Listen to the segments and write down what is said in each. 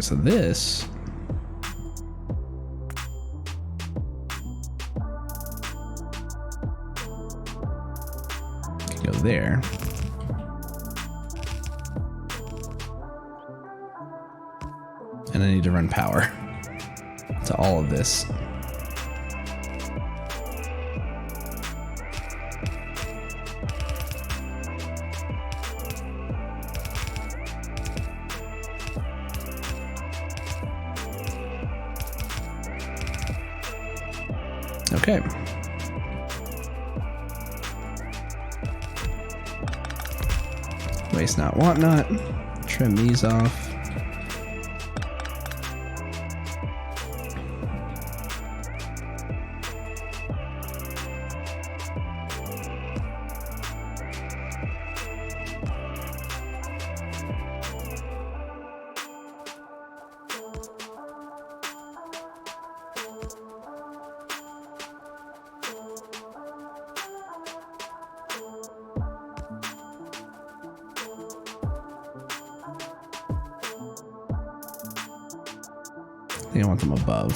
Alright, so this can go there. And I need to run power to all of this. Okay. Waste not, want not. Trim these off. I think I want them above.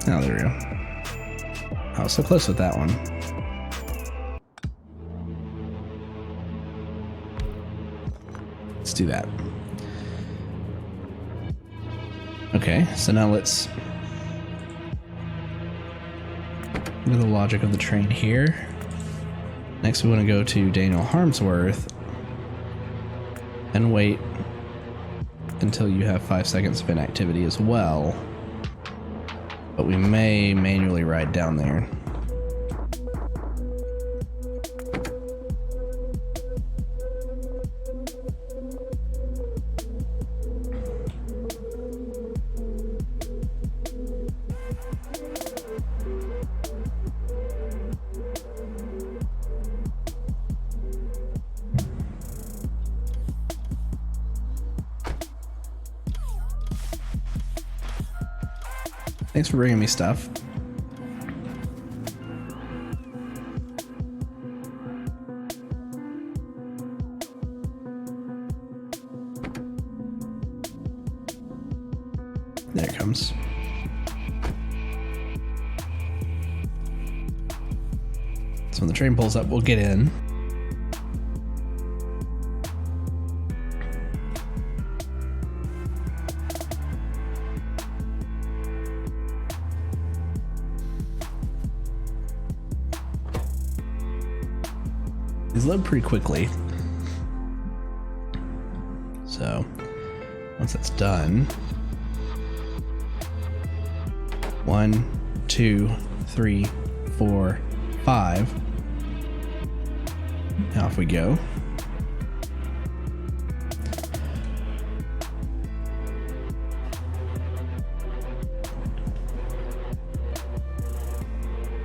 Oh, there we go. I was so close with that one. Let's do that. Okay, so now let's do the logic of the train here. Next we want to go to Daniel Harmsworth and wait until you have 5 seconds of inactivity as well. But we may manually ride down there. Thanks for bringing me stuff. There it comes. So when the train pulls up, we'll get in. These load pretty quickly. So once that's done, 1, 2, 3, 4, 5. Now off we go.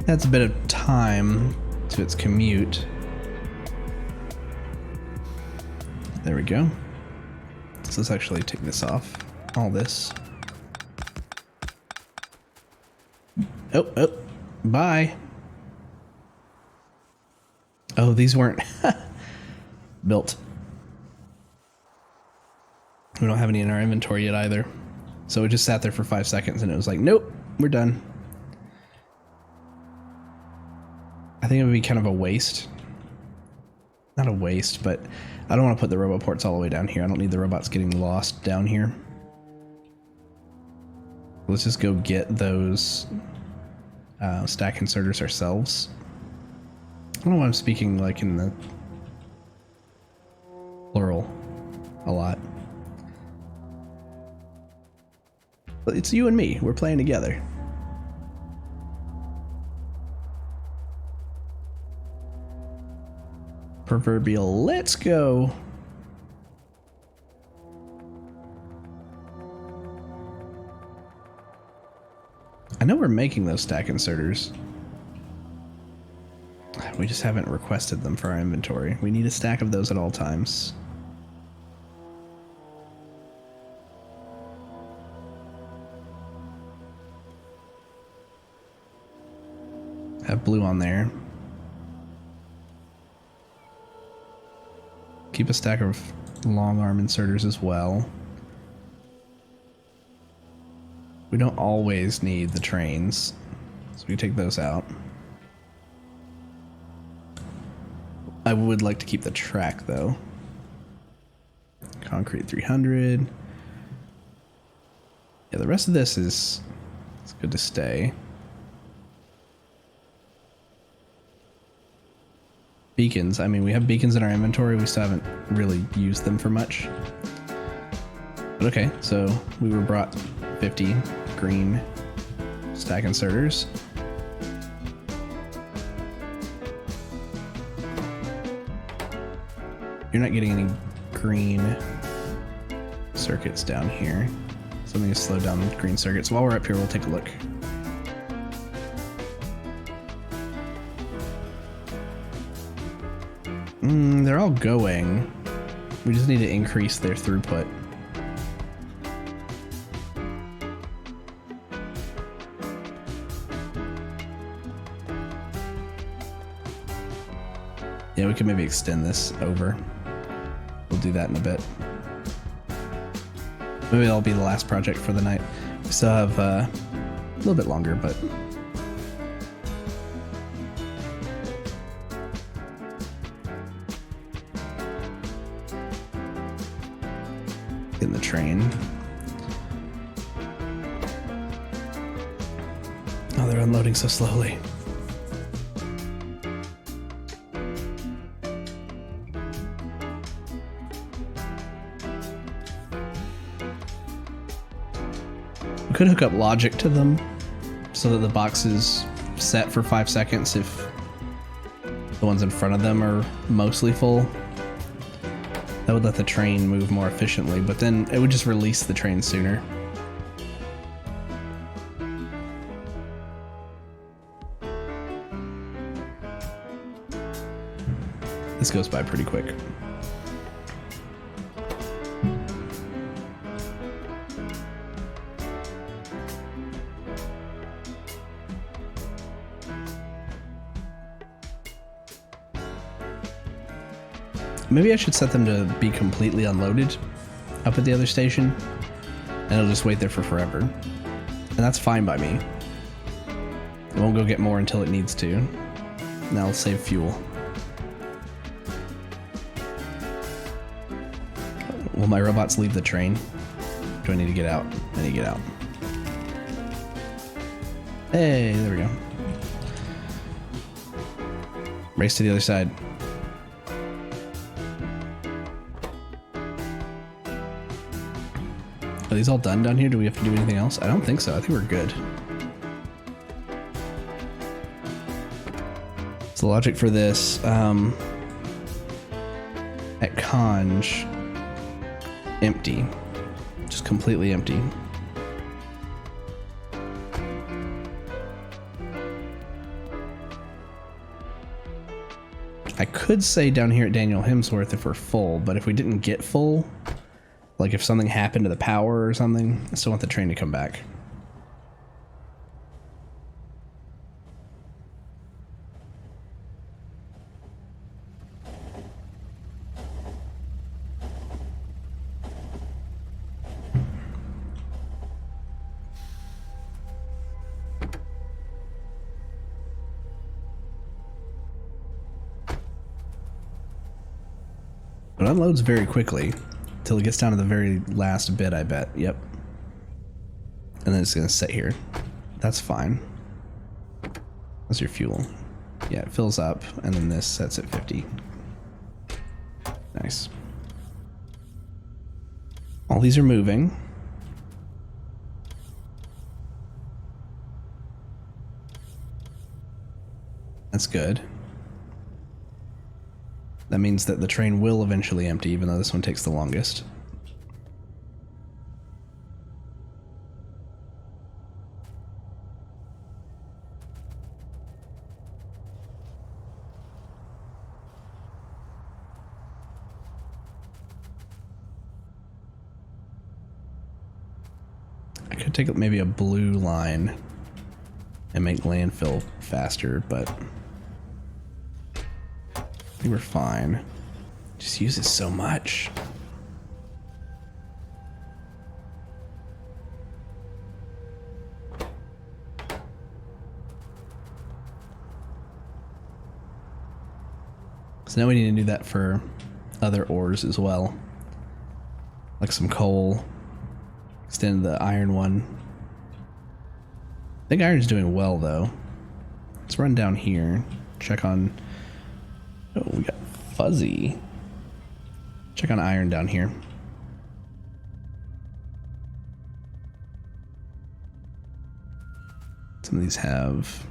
That's a bit of time to its commute. There we go. So let's actually take this off. All this. Oh, bye. Oh, these weren't built. We don't have any in our inventory yet either. So we just sat there for 5 seconds and it was like, nope, we're done. I think it would be kind of a waste. Not a waste, but I don't want to put the robot ports all the way down here. I don't need the robots getting lost down here. Let's just go get those stack inserters ourselves. I don't know why I'm speaking like in the plural a lot. But it's you and me. We're playing together. Proverbial let's go. I know we're making those stack inserters. We just haven't requested them for our inventory. We need a stack of those at all times. have blue on there. Keep a stack of long arm inserters as well. We don't always need the trains, so we take those out. I would like to keep the track though. Concrete 300. Yeah, the rest of this is it's good to stay. Beacons. I mean, we have beacons in our inventory. We still haven't really used them for much. But okay, so we were brought 50 green stack inserters. You're not getting any green circuits down here. So I'm going to slow down green circuits. While we're up here, we'll take a look. They're all going. We just need to increase their throughput. Yeah, we can maybe extend this over. We'll do that in a bit. Maybe that'll be the last project for the night. We still have a little bit longer, but... in the train. Oh, they're unloading so slowly. We could hook up logic to them so that the box is set for 5 seconds if the ones in front of them are mostly full. That would let the train move more efficiently, but then it would just release the train sooner. This goes by pretty quick. Maybe I should set them to be completely unloaded up at the other station, and it'll just wait there for forever. And that's fine by me. It won't go get more until it needs to. And that'll save fuel. Will my robots leave the train? Do I need to get out? I need to get out. Hey, there we go. Race to the other side. Are these all done down here? Do we have to do anything else? I don't think so. I think we're good. So the logic for this, at Conj, empty. Just completely empty. I could say down here at Daniel Hemsworth if we're full, but if we didn't get full, like if something happened to the power or something, I still want the train to come back. It unloads very quickly. Till it gets down to the very last bit, I bet. Yep. And then it's gonna sit here. That's fine. That's your fuel. Yeah, it fills up, and then this sets at 50. Nice. All these are moving. That's good. That means that the train will eventually empty, even though this one takes the longest. I could take maybe a blue line and make landfill faster, but I think we're fine. Just use it so much. So now we need to do that for other ores as well. Like some coal. Extend the iron one. I think iron's doing well though. Let's run down here. Check on... Oh, we got fuzzy. Check on iron down here. Some of these have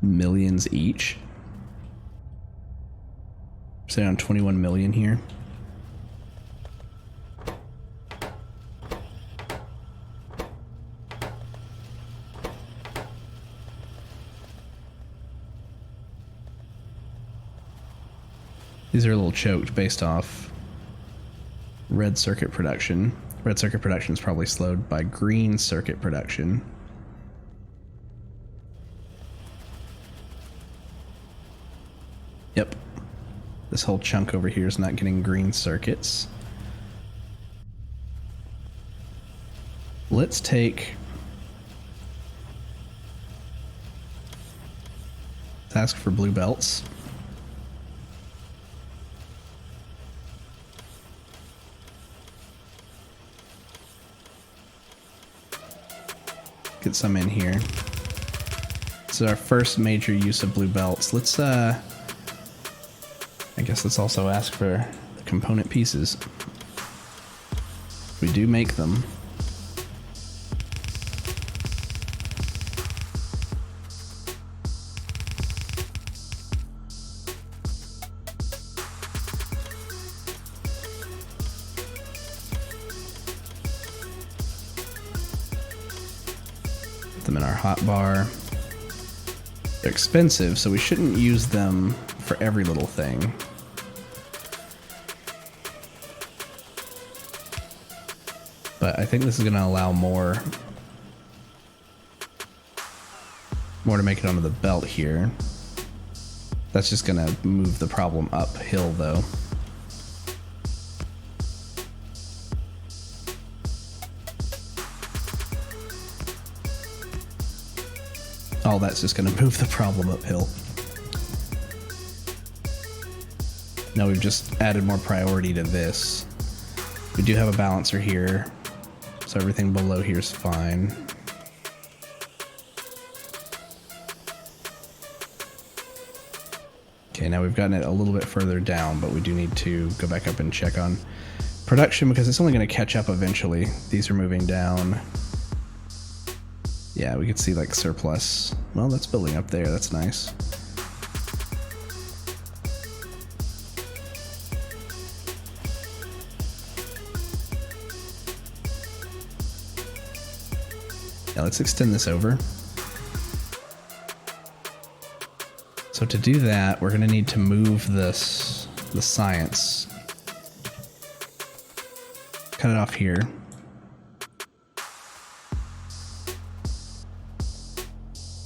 millions each. Say on 21 million here. These are a little choked based off red circuit production. Red circuit production is probably slowed by green circuit production. Yep. This whole chunk over here is not getting green circuits. Let's take... Let's ask for blue belts. Get some in here. This is our first major use of blue belts. Let's I guess let's also ask for the component pieces. We do make them. Put them in our hotbar. They're expensive, so we shouldn't use them for every little thing. But I think this is going to allow more to make it onto the belt here. That's just going to move the problem uphill though. Oh, that's just going to move the problem uphill. Now we've just added more priority to this. We do have a balancer here, so everything below here is fine. Okay, now we've gotten it a little bit further down, but we do need to go back up and check on production because it's only going to catch up eventually. These are moving down. Yeah, we can see like surplus. Well, that's building up there. That's nice. Yeah, let's extend this over. So to do that, we're going to need to move the science. Cut it off here.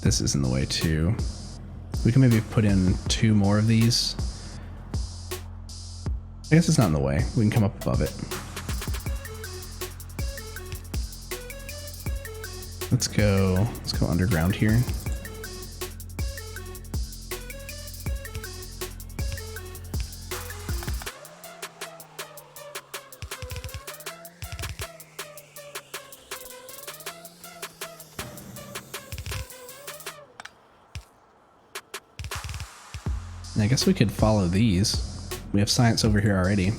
This is in the way too. We can maybe put in 2 more of these. I guess it's not in the way. We can come up above it. Let's go underground here. And I guess we could follow these. We have science over here already.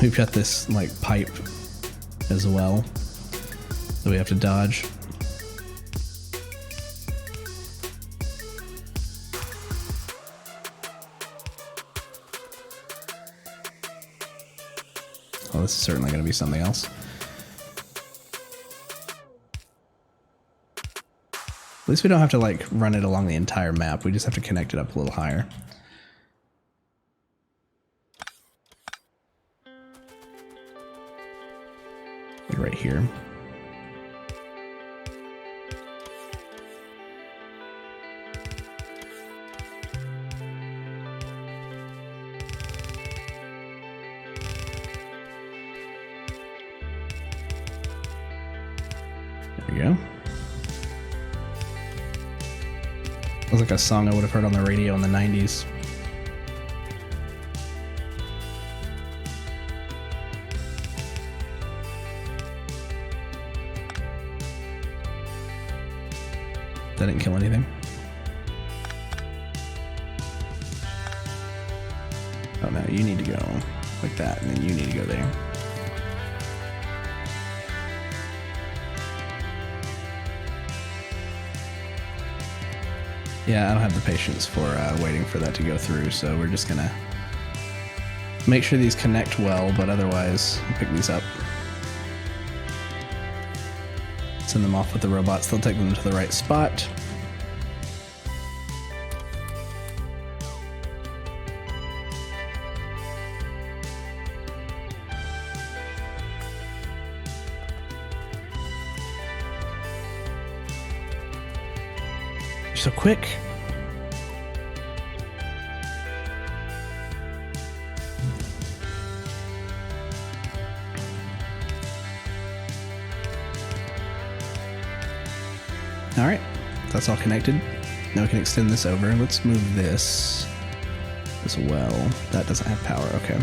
We've got this like pipe as well that we have to dodge. Oh, this is certainly going to be something else. At least we don't have to like run it along the entire map. We just have to connect it up a little higher. right here. There we go. Sounds like a song I would have heard on the radio in the 90s. That didn't kill anything. Oh no, you need to go like that, and then you need to go there. Yeah, I don't have the patience for waiting for that to go through, so we're just gonna make sure these connect well, but otherwise pick these up. Send them off with the robots, they'll take them to the right spot. You're so quick. All right, that's all connected. Now we can extend this over. Let's move this as well. That doesn't have power, okay.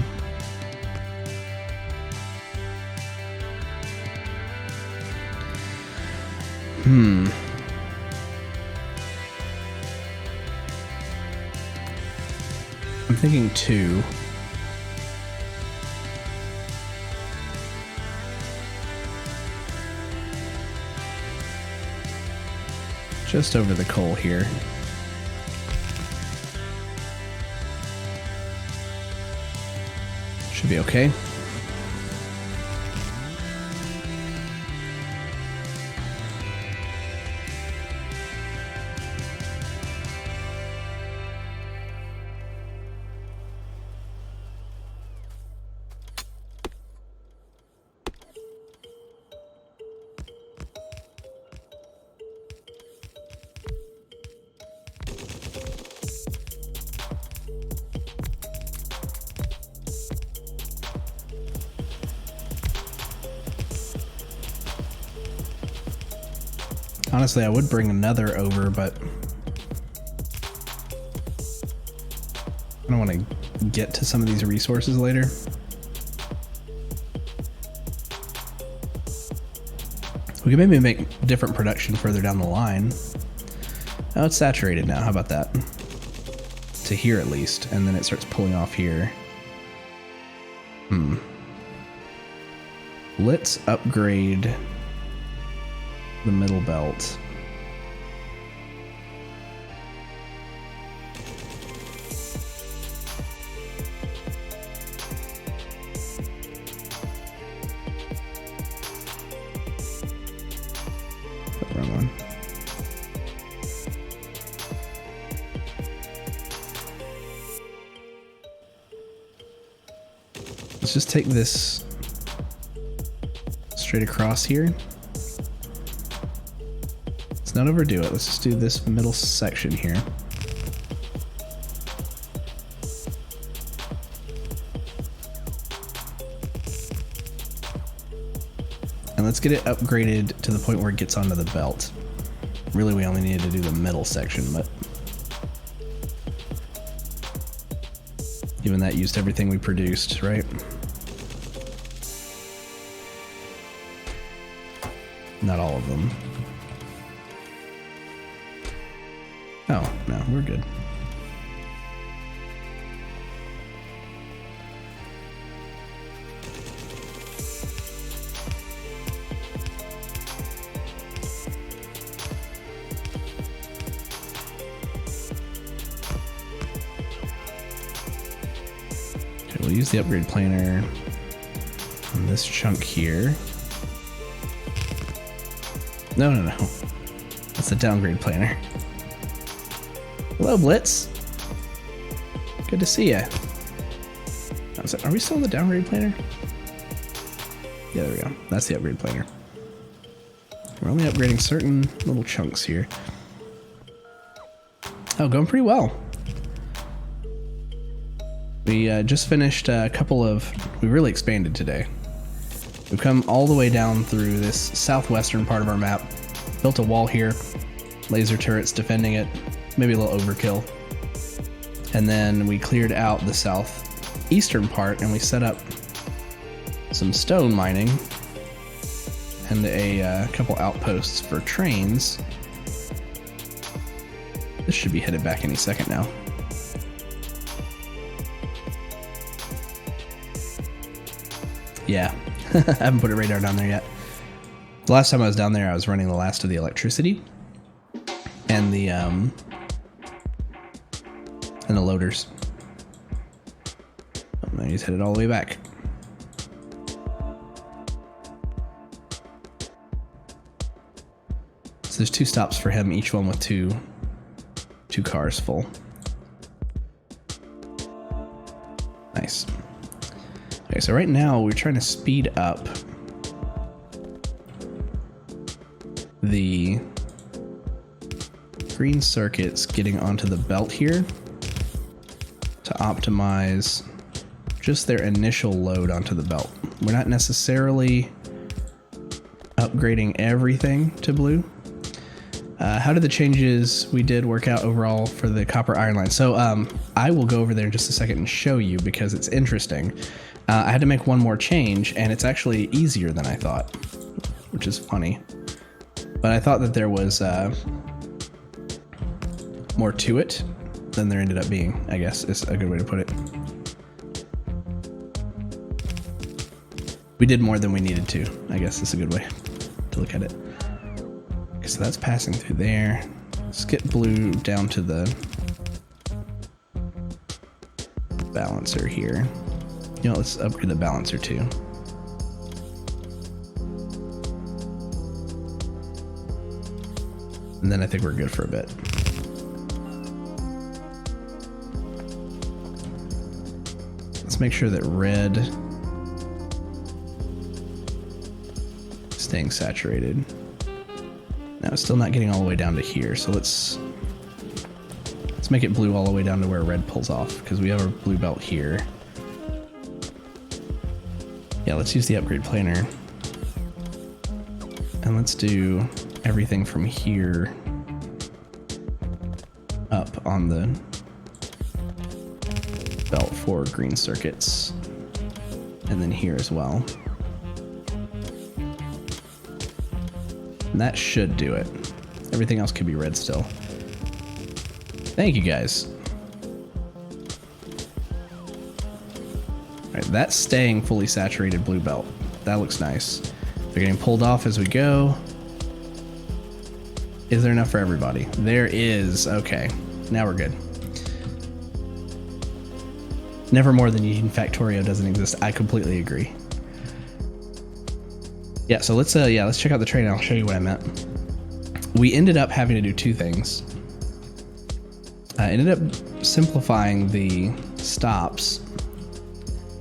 I'm thinking 2. Just over the coal here. Should be okay. Honestly, I would bring another over, but I don't want to get to some of these resources later. We could maybe make different production further down the line. Oh, it's saturated now. How about that? To here at least, and then it starts pulling off here. Let's upgrade the middle belt. Wrong one. Let's just take this straight across here. Let's not overdo it. Let's just do this middle section here. And let's get it upgraded to the point where it gets onto the belt. Really, we only needed to do the middle section, but even that used everything we produced, right? Not all of them. Oh, no, we're good. Okay, we'll use the upgrade planer on this chunk here. No. That's the downgrade planer. Hello, Blitz. Good to see ya. Are we still in the downgrade planer? Yeah, there we go. That's the upgrade planer. We're only upgrading certain little chunks here. Oh, going pretty well. We just finished a couple of... We really expanded today. We've come all the way down through this southwestern part of our map. Built a wall here. Laser turrets defending it. Maybe a little overkill. And then we cleared out the southeastern part and we set up some stone mining and a couple outposts for trains. This should be headed back any second now. Yeah, I haven't put a radar down there yet. The last time I was down there, I was running the last of the electricity and the loaders. Oh, now he's headed all the way back. So there's 2 stops for him, each one with two cars full. Nice. Okay, so right now we're trying to speed up the green circuits getting onto the belt here to optimize just their initial load onto the belt. We're not necessarily upgrading everything to blue. How did the changes we did work out overall for the copper iron line? So I will go over there in just a second and show you because it's interesting. I had to make one more change and it's actually easier than I thought, which is funny. But I thought that there was more to it than there ended up being, I guess is a good way to put it. We did more than we needed to, I guess is a good way to look at it. Okay, so that's passing through there. Let's get blue down to the balancer here. You know, let's upgrade the balancer too. And then I think we're good for a bit. Let's make sure that red is staying saturated. Now it's still not getting all the way down to here, so let's make it blue all the way down to where red pulls off, because we have our blue belt here. Yeah, let's use the upgrade planer. And let's do everything from here up on the belt for green circuits. And then here as well. And that should do it. Everything else could be red still. Thank you guys. Alright, that's staying fully saturated blue belt. That looks nice. They're getting pulled off as we go. Is there enough for everybody? There is. Okay, now we're good. Never more than you need in Factorio doesn't exist. I completely agree. Yeah, so let's check out the train and I'll show you what I meant. We ended up having to do 2 things. I ended up simplifying the stops.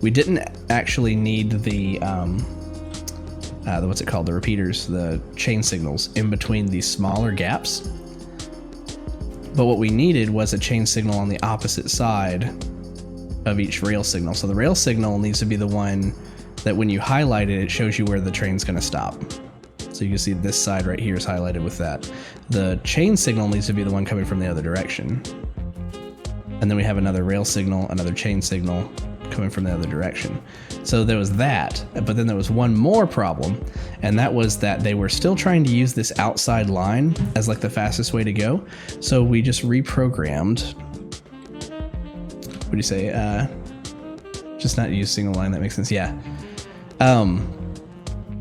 We didn't actually need the what's it called? The repeaters, the chain signals in between these smaller gaps. But what we needed was a chain signal on the opposite side of each rail signal. So the rail signal needs to be the one that when you highlight it, it shows you where the train's going to stop. So you can see this side right here is highlighted with that. The chain signal needs to be the one coming from the other direction. And then we have another rail signal, another chain signal coming from the other direction. So there was that, but then there was one more problem, and that was that they were still trying to use this outside line as like the fastest way to go. So we just reprogrammed. What do you say? Just not use single line. That makes sense. Yeah.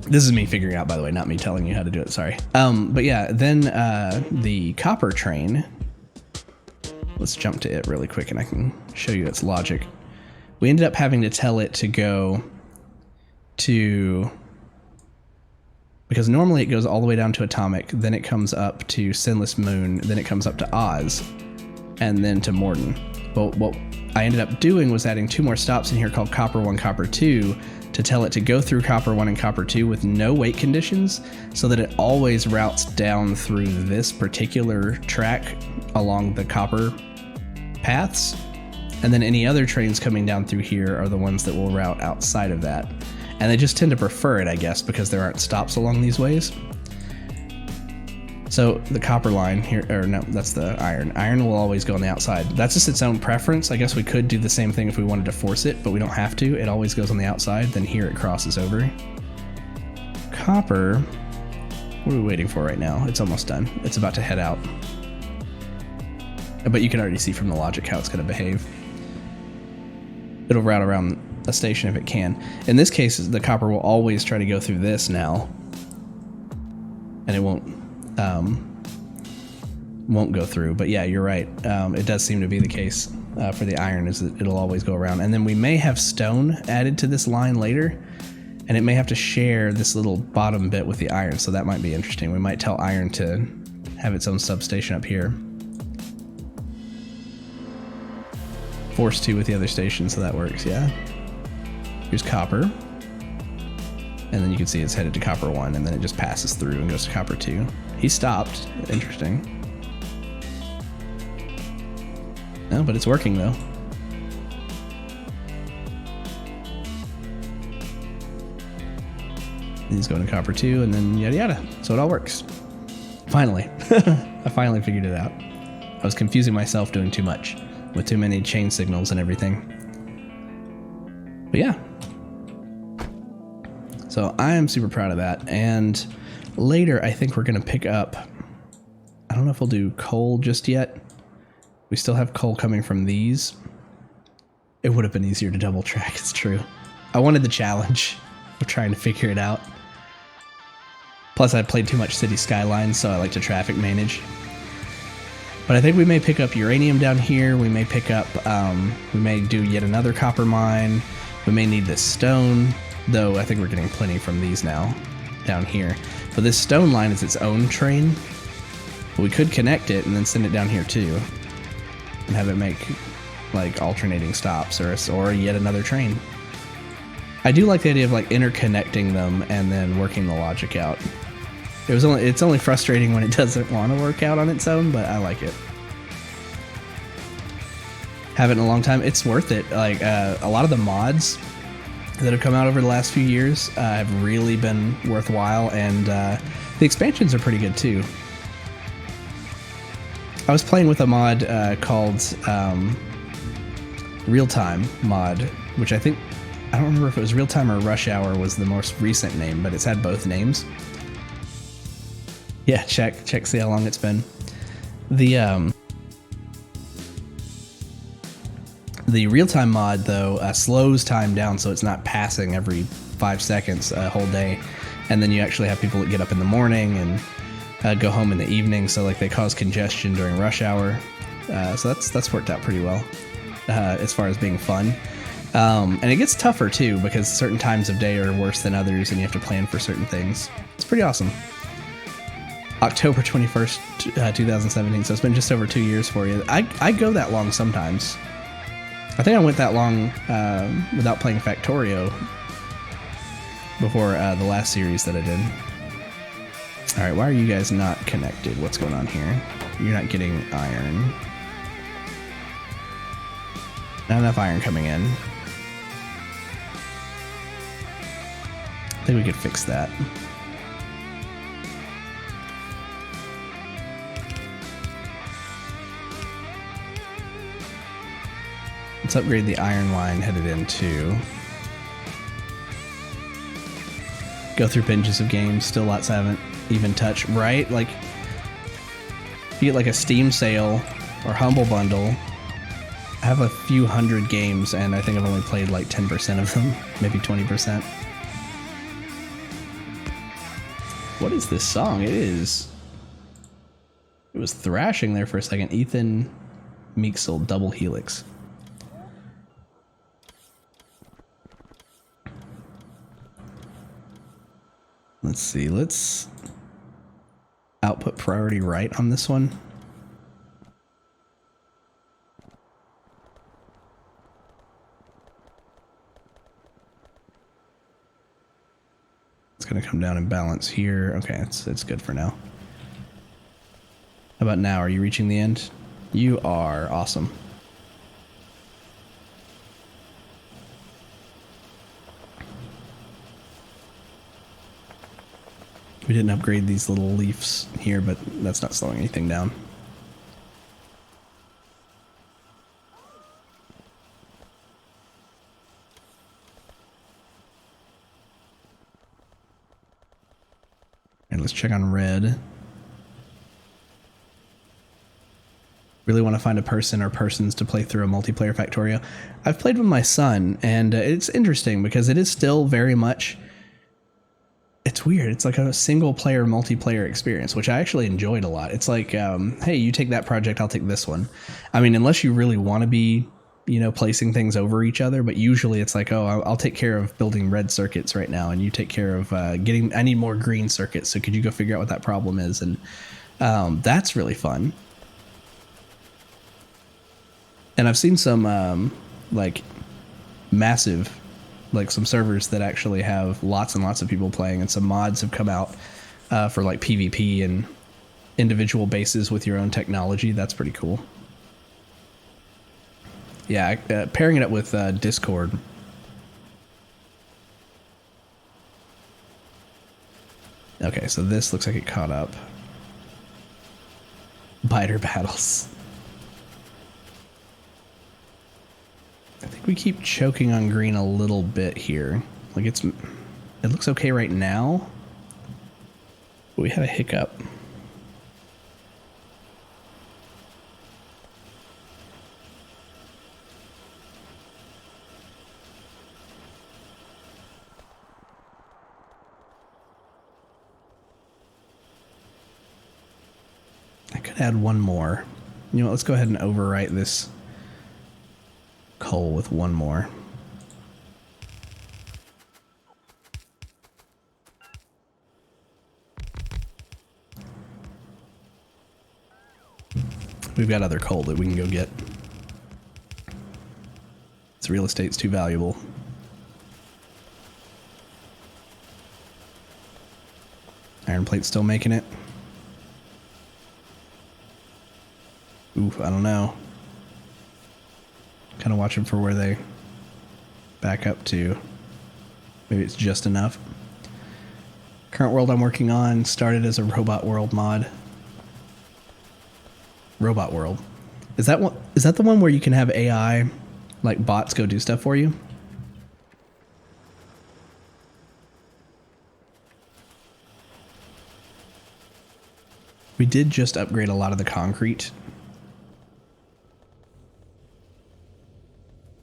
This is me figuring out, by the way, not me telling you how to do it. Sorry. But yeah, then the copper train. Let's jump to it really quick, and I can show you its logic. We ended up having to tell it to go to, because normally it goes all the way down to Atomic, then it comes up to Sinless Moon, then it comes up to Oz, and then to Morden. But what I ended up doing was adding 2 more stops in here called Copper 1, Copper 2 to tell it to go through copper 1 and copper 2 with no wait conditions, so that it always routes down through this particular track along the copper paths. And then any other trains coming down through here are the ones that will route outside of that. And they just tend to prefer it, I guess, because there aren't stops along these ways. So the copper line here, or no, that's the iron. Iron will always go on the outside. That's just its own preference. I guess we could do the same thing if we wanted to force it, but we don't have to. It always goes on the outside, then here it crosses over. Copper, what are we waiting for right now? It's almost done. It's about to head out. But you can already see from the logic how it's going to behave. It'll route around a station if it can. In this case, the copper will always try to go through this now, and it won't go through. But yeah, you're right. It does seem to be the case for the iron, is that it'll always go around. And then we may have stone added to this line later, and it may have to share this little bottom bit with the iron, so that might be interesting. We might tell iron to have its own substation up here. Force 2 with the other station, so that works, yeah. Here's copper. And then you can see it's headed to copper 1, and then it just passes through and goes to copper 2. He stopped. Interesting. No, but it's working though. He's going to copper 2, and then yada yada. So it all works. Finally. I finally figured it out. I was confusing myself doing too much, with too many chain signals and everything. But yeah. So I am super proud of that. And later, I think we're going to pick up, I don't know if we'll do coal just yet. We still have coal coming from these. It would have been easier to double track, it's true. I wanted the challenge of trying to figure it out. Plus I played too much City Skylines, so I like to traffic manage. But I think we may pick up uranium down here. We may pick up, we may do yet another copper mine. We may need this stone, though I think we're getting plenty from these now down here. But this stone line is its own train. But we could connect it and then send it down here too, and have it make like alternating stops, or yet another train. I do like the idea of like interconnecting them and then working the logic out. It's only frustrating when it doesn't want to work out on its own, but I like it. Haven't in a long time. It's worth it. Like a lot of the mods that have come out over the last few years have really been worthwhile, and the expansions are pretty good too. I was playing with a mod called Real Time mod, which I don't remember if it was Real Time or Rush Hour was the most recent name, but it's had both names. Yeah, check, see how long it's been. The real-time mod, though, slows time down so it's not passing every 5 seconds a whole day. And then you actually have people that get up in the morning and go home in the evening, so like they cause congestion during rush hour. So that's worked out pretty well as far as being fun. And it gets tougher, too, because certain times of day are worse than others, and you have to plan for certain things. It's pretty awesome. October 21st, 2017, so it's been just over 2 years for you. I go that long sometimes. I think I went that long without playing Factorio before the last series that I did. Alright, why are you guys not connected? What's going on here? You're not getting iron. Not enough iron coming in. I think we could fix that. Let's upgrade the iron line headed into. Go through binges of games, still lots I haven't even touched, right? Like, if you get like a Steam sale or Humble Bundle, I have a few hundred games and I think I've only played like 10% of them, maybe 20%. What is this song? It was thrashing there for a second. Ethan Meeksel, Double Helix. Let's see, let's output priority right on this one. gonna come down and balance here. Okay, it's good for now. How about now? Are you reaching the end? You are. Awesome. We didn't upgrade these little leaves here, but that's not slowing anything down. And let's check on red. Really want to find a person or persons to play through a multiplayer Factorio. I've played with my son, and it's interesting because it is still very much... It's weird. It's like a single player multiplayer experience, which I actually enjoyed a lot. It's like, hey, you take that project, I'll take this one. I mean, unless you really want to be, you know, placing things over each other, but usually it's like, oh, I'll take care of building red circuits right now, and you take care of I need more green circuits, so could you go figure out what that problem is? And that's really fun. And I've seen some like massive, like some servers that actually have lots and lots of people playing, and some mods have come out for like PvP and individual bases with your own technology. That's pretty cool. Yeah, pairing it up with Discord. Okay, so this looks like it caught up. Biter battles. I think we keep choking on green a little bit here. Like it looks okay right now, but we had a hiccup. I could add one more. You know what, let's go ahead and overwrite this coal with one more. We've got other coal that we can go get. This real estate's too valuable. Iron plate's still making it. Ooh, I don't know. Kind of watching for where they back up to. Maybe it's just enough. Current world I'm working on started as a robot world mod. Robot world. Is that the one where you can have AI, like bots, go do stuff for you? We did just upgrade a lot of the concrete.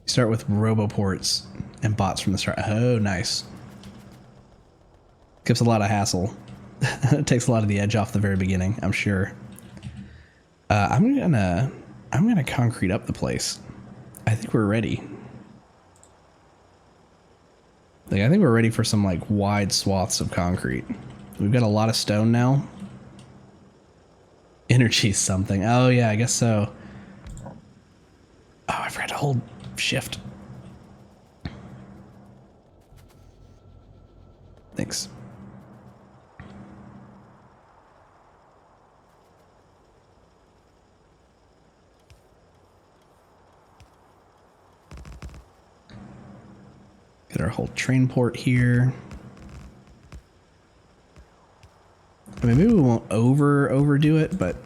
Start with roboports and bots from the start. Oh, nice. Gives a lot of hassle. It takes a lot of the edge off the very beginning, I'm sure. I'm gonna concrete up the place. I think we're ready. Like, I think we're ready for some like wide swaths of concrete. We've got a lot of stone now. Energy something. Oh yeah, I guess so. Oh, I forgot to hold shift. Thanks. Get our whole train port here. I mean, maybe we won't overdo it, but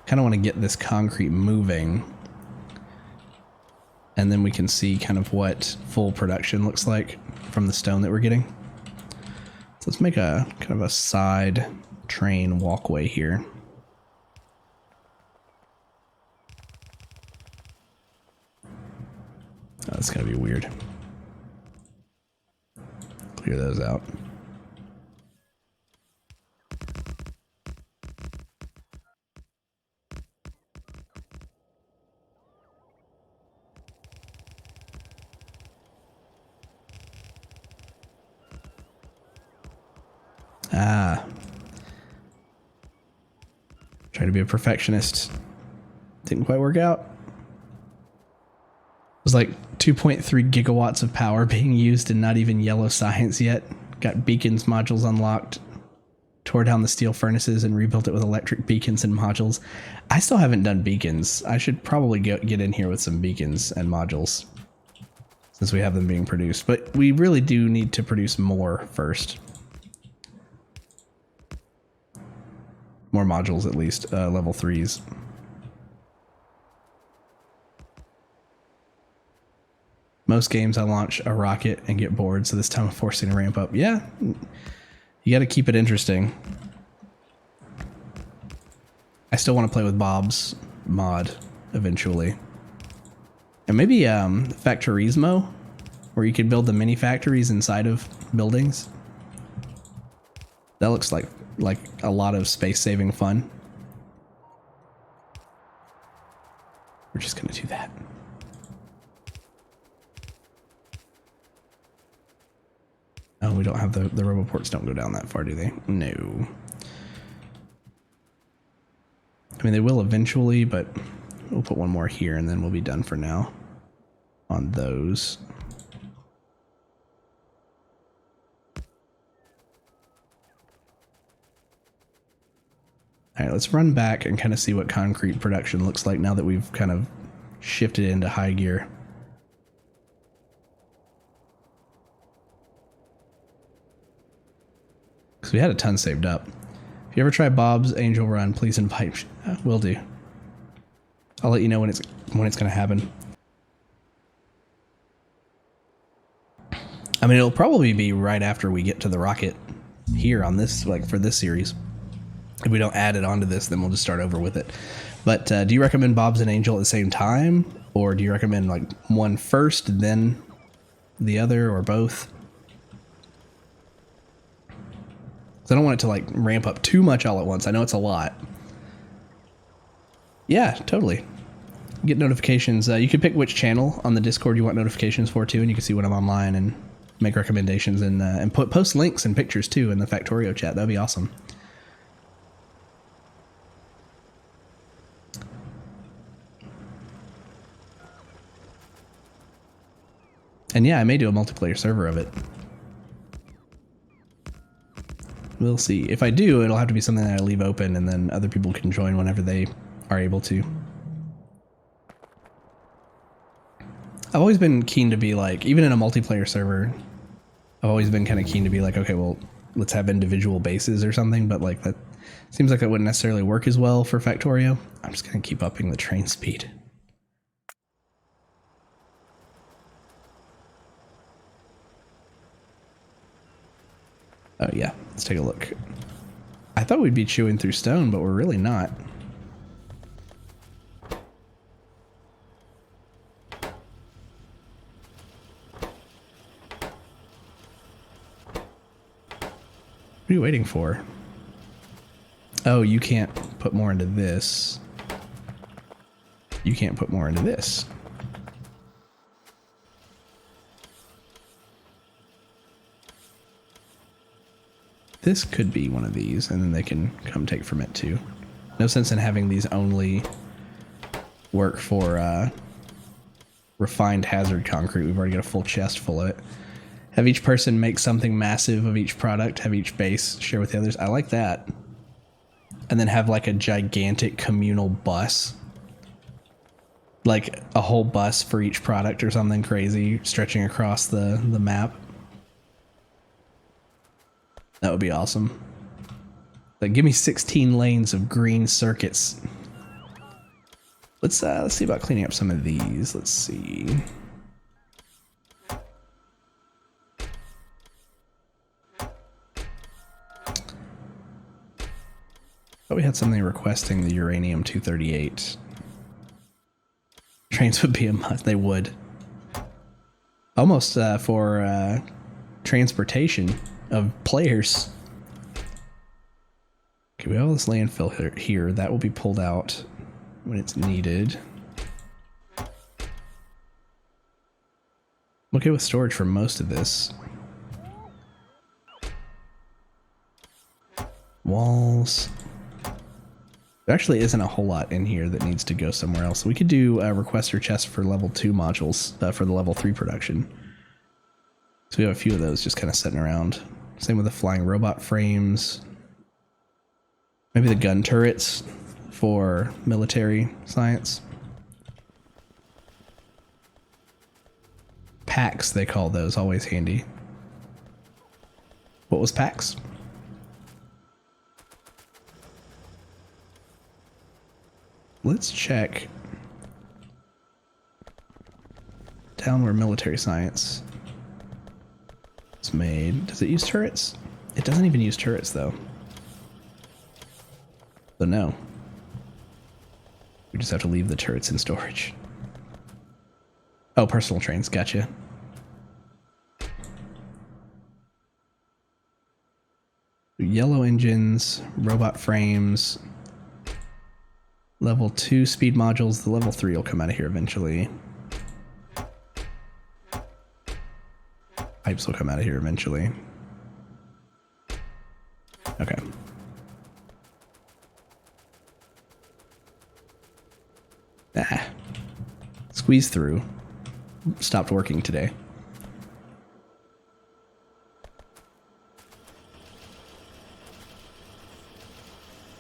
kind of want to get this concrete moving, and then we can see kind of what full production looks like from the stone that we're getting. So let's make a kind of a side train walkway here. Oh, that's gonna be weird. Clear those out. Ah. Trying to be a perfectionist. Didn't quite work out. like 2.3 gigawatts of power being used and not even yellow science yet. Got beacons modules unlocked. Tore down the steel furnaces and rebuilt it with electric beacons and modules. I still haven't done beacons. I should probably get in here with some beacons and modules since we have them being produced. But we really do need to produce more first. More modules at least, level 3s. Most games I launch a rocket and get bored, so this time I'm forcing to ramp up. Yeah, you got to keep it interesting. I still want to play with Bob's mod eventually. And maybe Factorismo, where you could build the mini factories inside of buildings. That looks like a lot of space-saving fun. We're just going to do that. Oh, we don't have the roboports don't go down that far, do they? No. I mean, they will eventually, but we'll put one more here and then we'll be done for now on those. All right, let's run back and kind of see what concrete production looks like now that we've kind of shifted into high gear. Because we had a ton saved up. If you ever try Bob's Angel Run, please invite. Will do. I'll let you know when it's going to happen. I mean, it'll probably be right after we get to the rocket here on this, like for this series. If we don't add it onto this, then we'll just start over with it. But do you recommend Bob's and Angel at the same time? Or do you recommend like one first, then the other, or both? Because I don't want it to like ramp up too much all at once. I know it's a lot. Yeah, totally. Get notifications. You could pick which channel on the Discord you want notifications for too, and you can see when I'm online and make recommendations and post links and pictures too in the Factorio chat. That'd be awesome. And yeah, I may do a multiplayer server of it. We'll see. If I do, it'll have to be something that I leave open and then other people can join whenever they are able to. I've always been keen to be like, even in a multiplayer server, I've always been kind of keen to be like, okay, well, let's have individual bases or something, but like that seems like that wouldn't necessarily work as well for Factorio. I'm just going to keep upping the train speed. Oh yeah, let's take a look. I thought we'd be chewing through stone, but we're really not. What are you waiting for? Oh, you can't put more into this. You can't put more into this. This could be one of these, and then they can come take from it too. No sense in having these only work for refined hazard concrete. We've already got a full chest full of it. Have each person make something massive of each product. Have each base share with the others. I like that. And then have like a gigantic communal bus. Like a whole bus for each product or something crazy stretching across the map. That would be awesome. Like, give me 16 lanes of green circuits. Let's see about cleaning up some of these. Let's see. Thought we had something requesting the uranium-238. Trains would be a must. They would. Almost for transportation of players. Okay, we have all this landfill here. That will be pulled out when it's needed. I'm okay with storage for most of this. Walls. There actually isn't a whole lot in here that needs to go somewhere else. We could do a requester chest for level 2 modules for the level 3 production. So we have a few of those just kind of sitting around. Same with the flying robot frames. Maybe the gun turrets for military science. Packs, they call those, always handy. What was packs? Let's check down where military science is made. Does it use turrets? It doesn't even use turrets though. So no. We just have to leave the turrets in storage. Oh, personal trains, gotcha. Yellow engines, robot frames, level 2 speed modules. The level 3 will come out of here eventually. Pipes will come out of here eventually. Okay. Ah. Squeeze through. Stopped working today.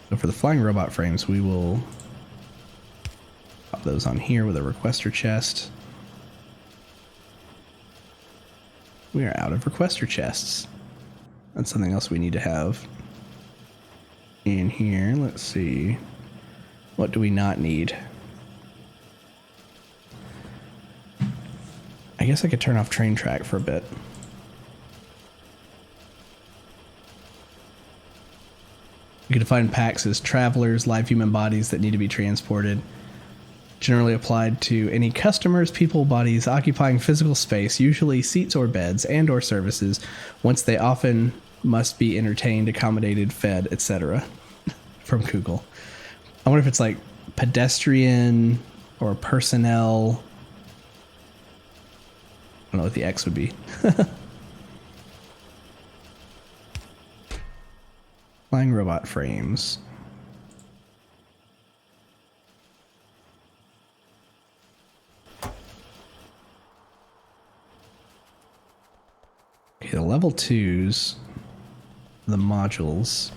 So for the flying robot frames, we will pop those on here with a requester chest. We are out of requester chests. That's something else we need to have in here. Let's see. What do we not need? I guess I could turn off train track for a bit. You can define packs as travelers, live human bodies that need to be transported. Generally applied to any customers, people, bodies occupying physical space, usually seats or beds and or services, once they often must be entertained, accommodated, fed, etc. From Google. I wonder if it's like pedestrian or personnel. I don't know what the X would be. Flying robot frames. Okay, the level 2s, the modules.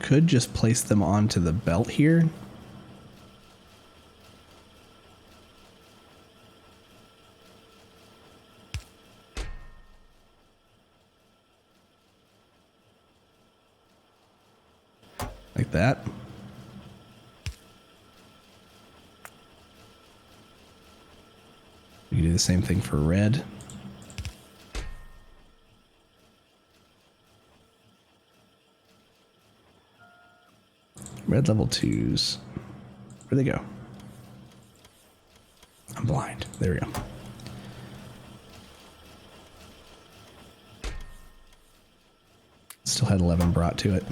Could just place them onto the belt here. Like that. We can do the same thing for red. Red level 2s. Where'd they go? I'm blind. There we go. Still had 11 brought to it.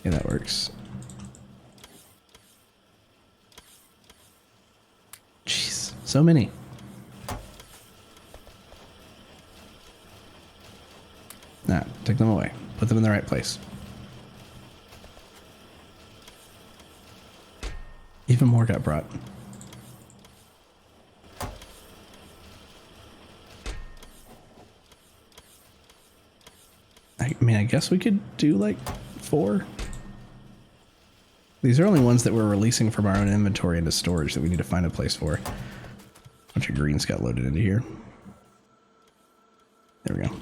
Yeah, that works. Jeez, so many. Nah, take them away. Put them in the right place. Even more got brought. I mean, I guess we could do like 4. These are only ones that we're releasing from our own inventory into storage that we need to find a place for. A bunch of greens got loaded into here. There we go.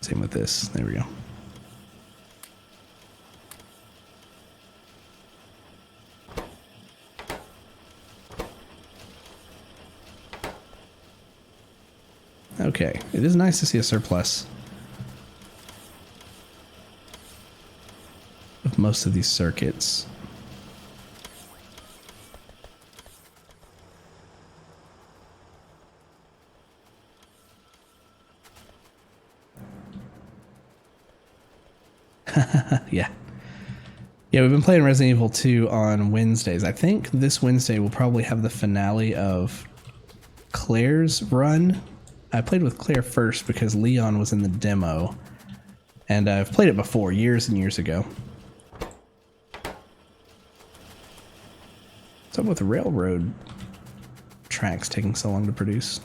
Same with this. There we go. Okay, it is nice to see a surplus of most of these circuits. Yeah. Yeah, we've been playing Resident Evil 2 on Wednesdays. I think this Wednesday we'll probably have the finale of Claire's run. I played with Claire first because Leon was in the demo. And I've played it before, years and years ago. What's up with the railroad tracks taking so long to produce?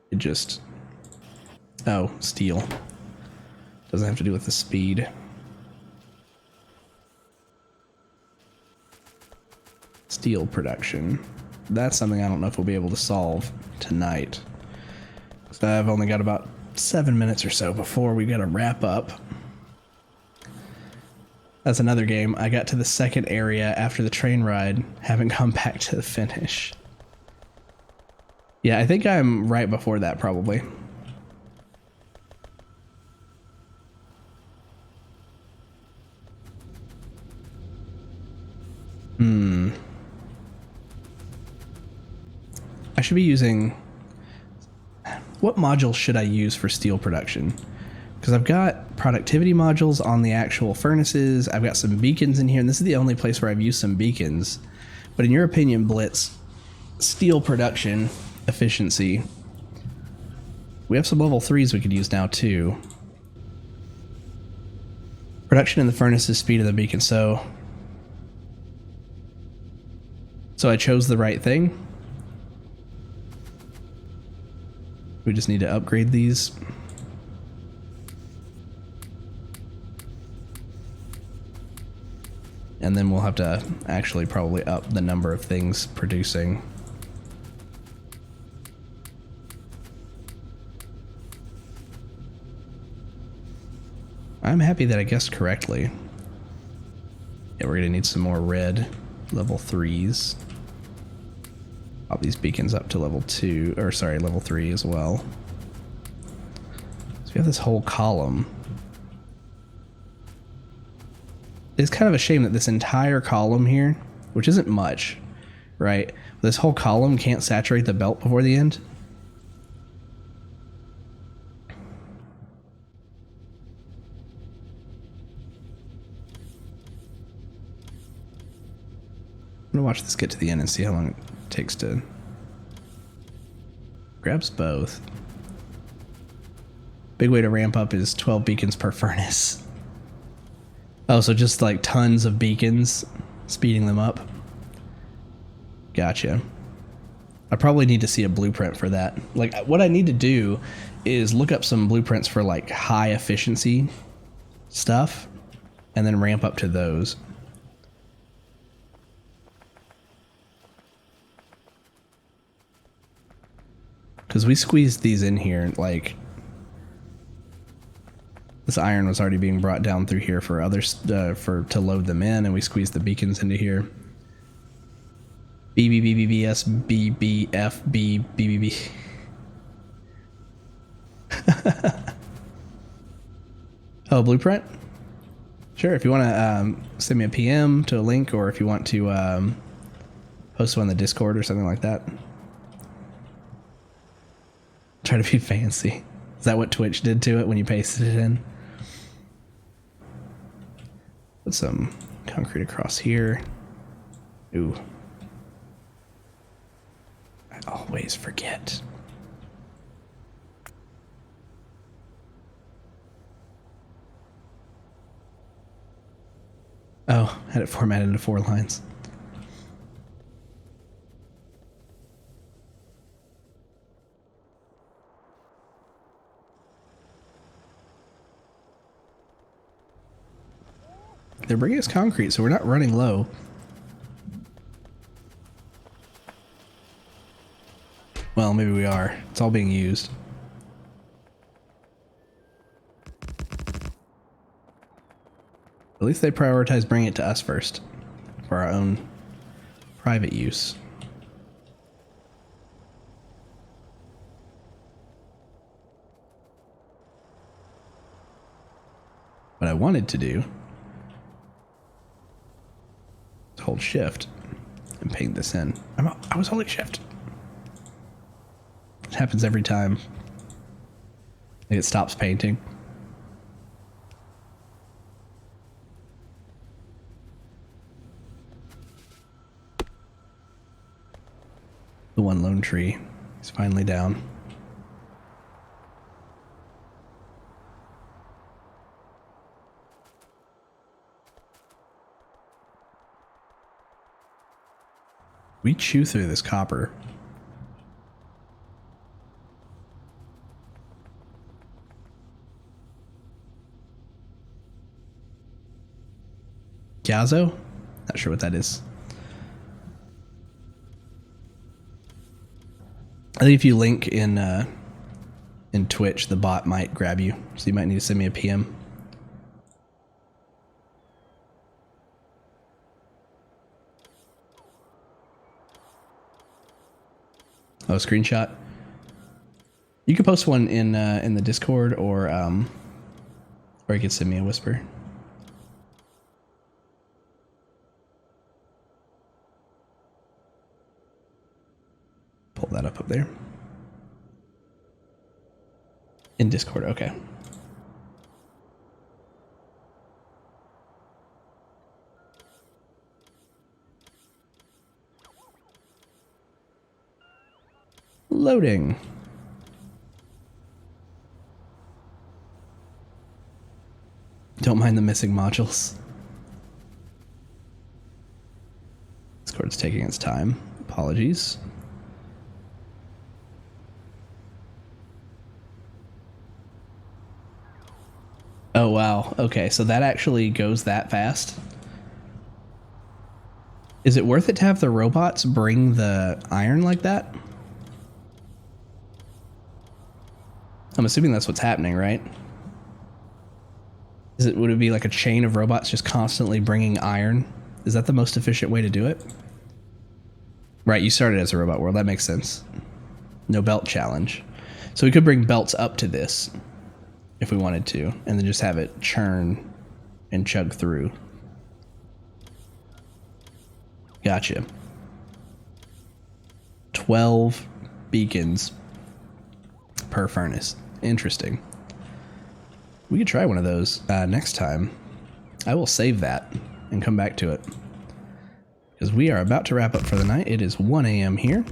It just... Oh, steel. Doesn't have to do with the speed. Steel production. That's something I don't know if we'll be able to solve tonight. So I've only got about 7 minutes or so before we gotta wrap up. That's another game. I got to the second area after the train ride, haven't gone back to the finish. Yeah, I think I'm right before that probably. I should be using... What modules should I use for steel production? Because I've got productivity modules on the actual furnaces. I've got some beacons in here, and this is the only place where I've used some beacons. But in your opinion, Blitz, steel production efficiency. We have some level 3s we could use now too. Production in the furnaces, speed of the beacon. So I chose the right thing. We just need to upgrade these. And then we'll have to actually probably up the number of things producing. I'm happy that I guessed correctly. Yeah, we're gonna need some more red level 3s. Pop these beacons up to level 2, or sorry, level 3 as well. So we have this whole column. It's kind of a shame that this entire column here, which isn't much, right? This whole column can't saturate the belt before the end. I'm gonna watch this get to the end and see how long it takes to... Grabs both. Big way to ramp up is 12 beacons per furnace. Oh, so just like tons of beacons, speeding them up. Gotcha. I probably need to see a blueprint for that. Like, what I need to do is look up some blueprints for like high efficiency stuff and then ramp up to those. Because we squeezed these in here, like, this iron was already being brought down through here for others, to load them in, and we squeezed the beacons into here. B B B B B S B B F B B B B. Oh, blueprint? Sure, if you want to send me a PM to a link, or if you want to post one on the Discord or something like that. Try to be fancy. Is that what Twitch did to it when you pasted it in? Put some concrete across here. Ooh. I always forget. Oh, had it formatted into 4 lines. They're bringing us concrete, so we're not running low. Well, maybe we are. It's all being used. At least they prioritize bringing it to us first for our own private use. What I wanted to do is hold shift and paint this in. I was holding shift. It happens every time. It stops painting. The one lone tree is finally down. We chew through this copper. Gazo? Not sure what that is. I think if you link in Twitch, the bot might grab you. So you might need to send me a PM. Oh, screenshot. You could post one in the Discord, or you could send me a whisper. Pull that up there. In Discord, okay. Loading. Don't mind the missing modules. Discord's taking its time. Apologies. Oh, wow. Okay, so that actually goes that fast. Is it worth it to have the robots bring the iron like that? I'm assuming that's what's happening, right? Would it be like a chain of robots just constantly bringing iron? Is that the most efficient way to do it? Right, you started as a robot world. That makes sense. No belt challenge. So we could bring belts up to this if we wanted to, and then just have it churn and chug through. Gotcha. 12 beacons per furnace. Interesting. We could try one of those next time. I will save that and come back to it, because we are about to wrap up for the night. It is 1 a.m. here.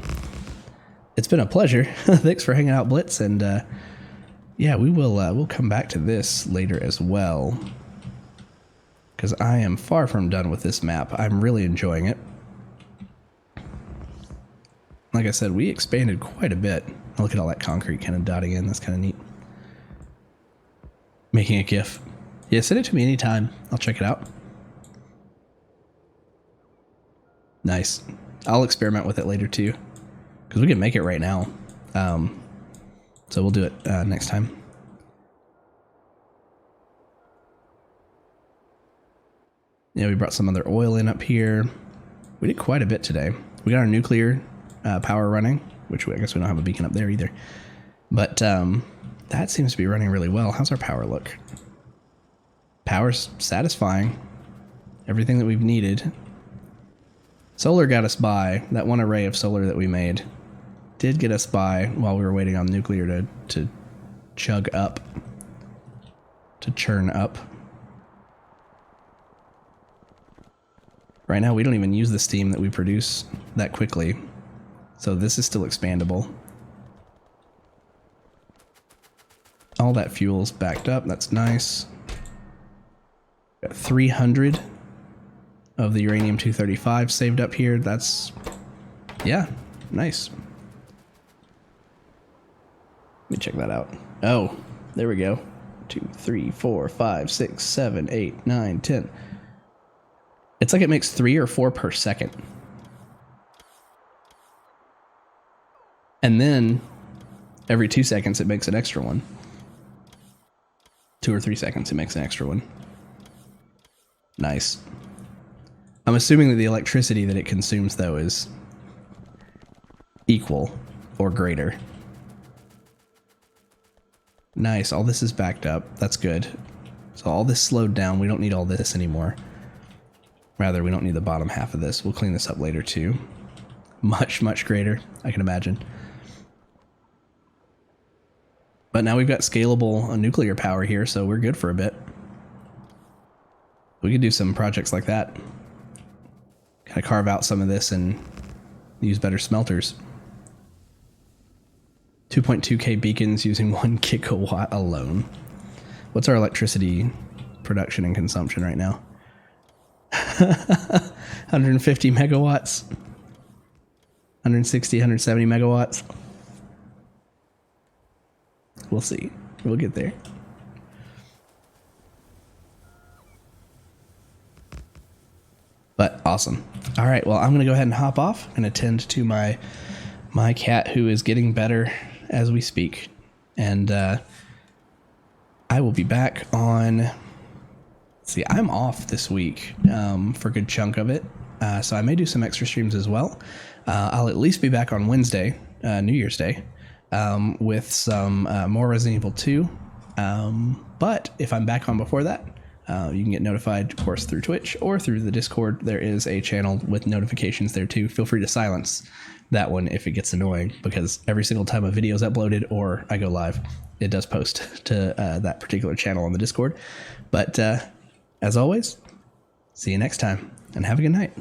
It's been a pleasure. Thanks for hanging out, Blitz, and yeah, we'll come back to this later as well, because I am far from done with this map. I'm really enjoying it. Like I said, we expanded quite a bit. Look at all that concrete kind of dotting in. That's kind of neat. Making a GIF. Yeah, send it to me anytime. I'll check it out. Nice. I'll experiment with it later too, because we can make it right now. So we'll do it next time. Yeah, we brought some other oil in up here. We did quite a bit today. We got our nuclear power running, which I guess we don't have a beacon up there either. But that seems to be running really well. How's our power look? Power's satisfying. Everything that we've needed. Solar got us by. That one array of solar that we made did get us by while we were waiting on nuclear to chug up. To churn up. Right now we don't even use the steam that we produce that quickly. So this is still expandable. All that fuel's backed up. That's nice. Got 300 of the uranium-235 saved up here. That's, yeah, nice. Let me check that out. Oh, there we go. 2, 3, 4, 5, 6, 7, 8, 9, 10. It's like it makes 3 or 4 per second. And then every 2 seconds it makes an extra one. 2 or 3 seconds it makes an extra one. Nice. I'm assuming that the electricity that it consumes though is equal or greater. Nice, all this is backed up. That's good. So all this slowed down. We don't need all this anymore. Rather, we don't need the bottom half of this. We'll clean this up later too. Much, much greater, I can imagine. But now we've got scalable nuclear power here, so we're good for a bit. We could do some projects like that. Kind of carve out some of this and use better smelters. 2.2k beacons using 1 gigawatt alone. What's our electricity production and consumption right now? 150 megawatts. 160, 170 megawatts. We'll see. We'll get there. But awesome. All right, well, I'm going to go ahead and hop off and attend to my cat, who is getting better as we speak. And I will be back on... See, I'm off this week for a good chunk of it. So I may do some extra streams as well. I'll at least be back on Wednesday, New Year's Day, with some more Resident Evil 2. But if I'm back on before that, you can get notified, of course, through Twitch or through the Discord. There is a channel with notifications there too. Feel free to silence that one if it gets annoying, because every single time a video is uploaded or I go live, it does post to that particular channel on the Discord. But as always, see you next time and have a good night.